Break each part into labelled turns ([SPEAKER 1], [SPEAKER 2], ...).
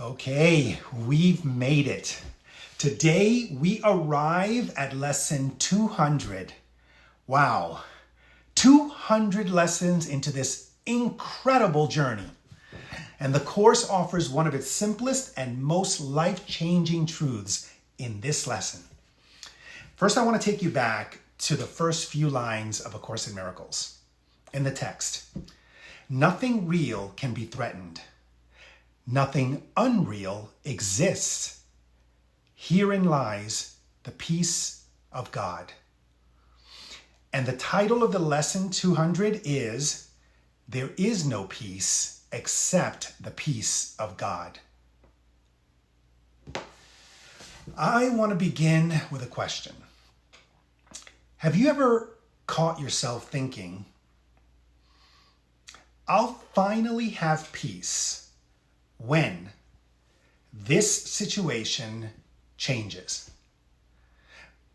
[SPEAKER 1] Okay, we've made it. Today we arrive at lesson 200. Wow, 200 lessons into this incredible journey. And the course offers one of its simplest and most life-changing truths in this lesson. First, I want to take you back to the first few lines of A Course in Miracles. In the text, nothing real can be threatened. Nothing unreal exists. Herein lies the peace of God. And the title of the lesson 200 is, There is no peace except the peace of God. I want to begin with a question. Have you ever caught yourself thinking, I'll finally have peace when this situation changes?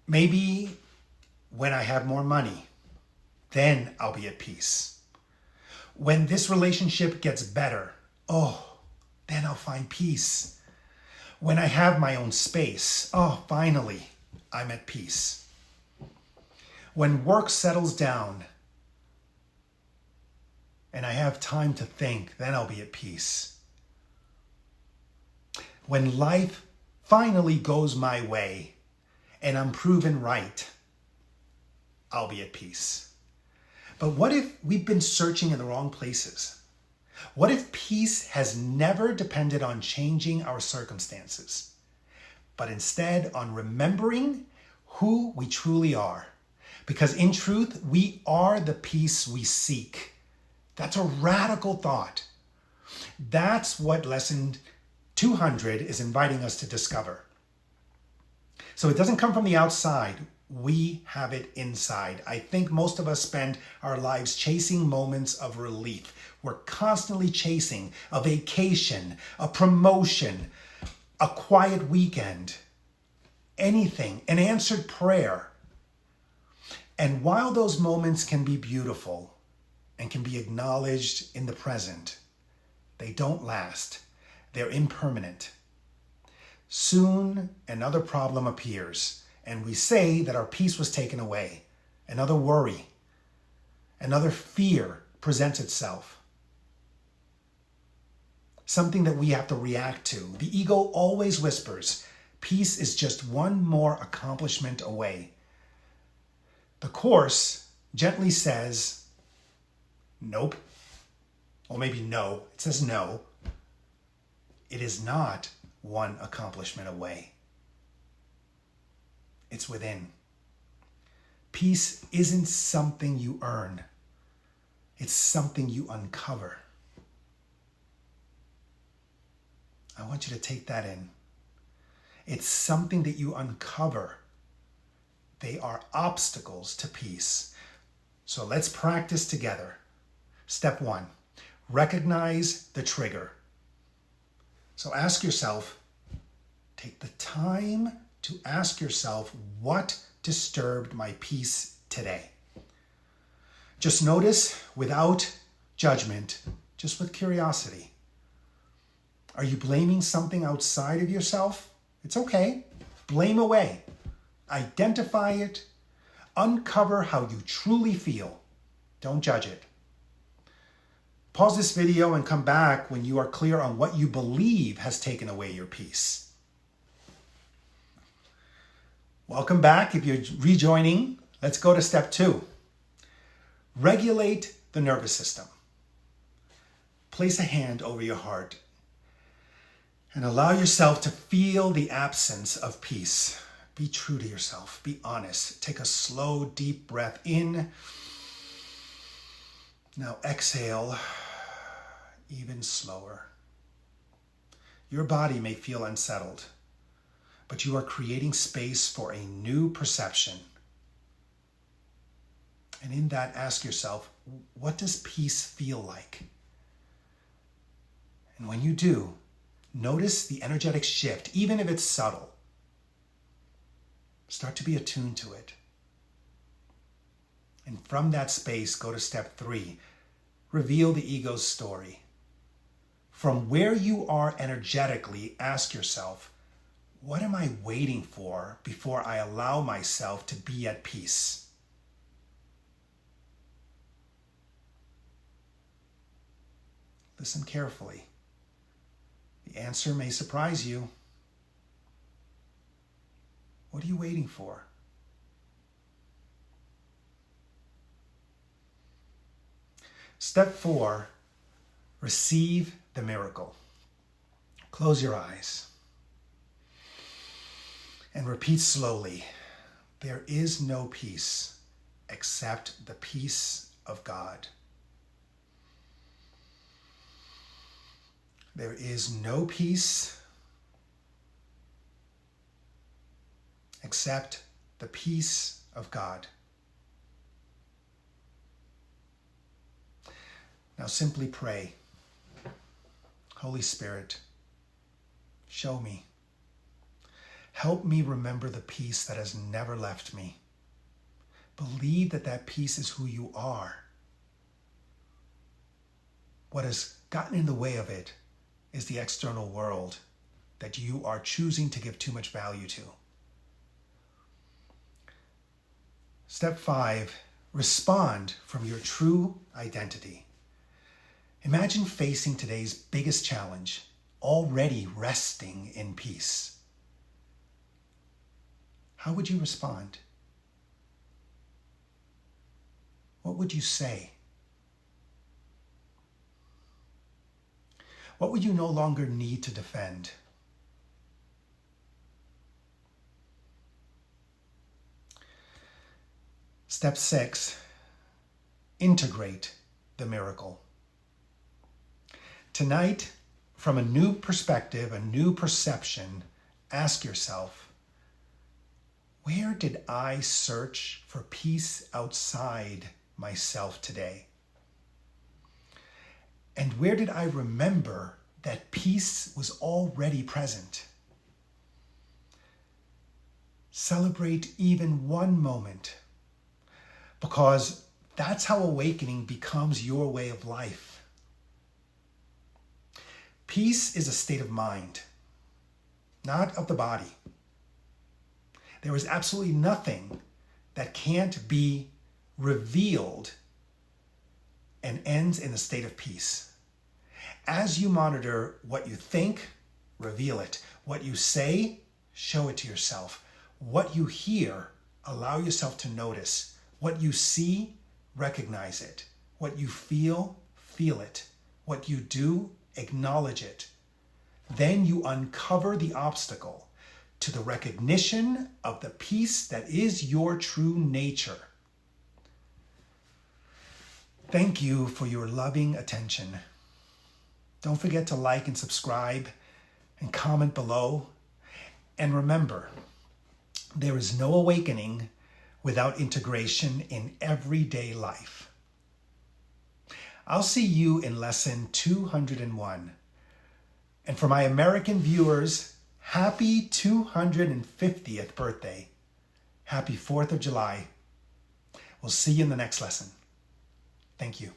[SPEAKER 1] Maybe when I have more money, then I'll be at peace. When this relationship gets better, then I'll find peace. When I have my own space, finally, I'm at peace. When work settles down and I have time to think, then I'll be at peace. When life finally goes my way and I'm proven right, I'll be at peace. But what if we've been searching in the wrong places? What if peace has never depended on changing our circumstances, but instead on remembering who we truly are? Because in truth, we are the peace we seek. That's a radical thought. That's what lesson 200 is inviting us to discover. So it doesn't come from the outside. We have it inside. I think most of us spend our lives chasing moments of relief. We're constantly chasing a vacation, a promotion, a quiet weekend, anything, an answered prayer. And while those moments can be beautiful and can be acknowledged in the present, they don't last. They're impermanent. Soon another problem appears, and we say that our peace was taken away. Another worry, another fear presents itself. Something that we have to react to. The ego always whispers, peace is just one more accomplishment away. The Course gently says, nope. Or maybe no. It says no. It is not one accomplishment away. It's within. Peace isn't something you earn. It's something you uncover. I want you to take that in. It's something that you uncover. They are obstacles to peace. So let's practice together. Step 1, recognize the trigger. So ask yourself, take the time to ask yourself, what disturbed my peace today? Just notice without judgment, just with curiosity. Are you blaming something outside of yourself? It's okay. Blame away. Identify it. Uncover how you truly feel. Don't judge it. Pause this video and come back when you are clear on what you believe has taken away your peace. Welcome back. If you're rejoining, let's go to step 2. Regulate the nervous system. Place a hand over your heart and allow yourself to feel the absence of peace. Be true to yourself. Be honest. Take a slow, deep breath in. Now exhale even slower. Your body may feel unsettled, but you are creating space for a new perception. And in that, ask yourself, what does peace feel like? And when you do, notice the energetic shift, even if it's subtle. Start to be attuned to it. And from that space, go to step 3. Reveal the ego's story. from where you are energetically, ask yourself, what am I waiting for before I allow myself to be at peace? Listen carefully. The answer may surprise you. What are you waiting for? Step 4, receive the miracle. Close your eyes and repeat slowly, there is no peace except the peace of God. There is no peace except the peace of God. Now simply pray, Holy Spirit, show me. Help me remember the peace that has never left me. Believe that that peace is who you are. What has gotten in the way of it is the external world that you are choosing to give too much value to. Step 5, respond from your true identity. Imagine facing today's biggest challenge, already resting in peace. How would you respond? What would you say? What would you no longer need to defend? Step 6, integrate the miracle. Tonight, from a new perspective, a new perception, ask yourself, where did I search for peace outside myself today? And where did I remember that peace was already present? Celebrate even one moment, because that's how awakening becomes your way of life. Peace is a state of mind, not of the body. There is absolutely nothing that can't be revealed and ends in a state of peace. As you monitor what you think, reveal it. What you say, show it to yourself. What you hear, allow yourself to notice. What you see, recognize it. What you feel, feel it. What you do, acknowledge it. Then you uncover the obstacle to the recognition of the peace that is your true nature. Thank you for your loving attention. Don't forget to like and subscribe and comment below. And remember, there is no awakening without integration in everyday life. I'll see you in lesson 201. And for my American viewers, happy 250th birthday. Happy 4th of July. We'll see you in the next lesson. Thank you.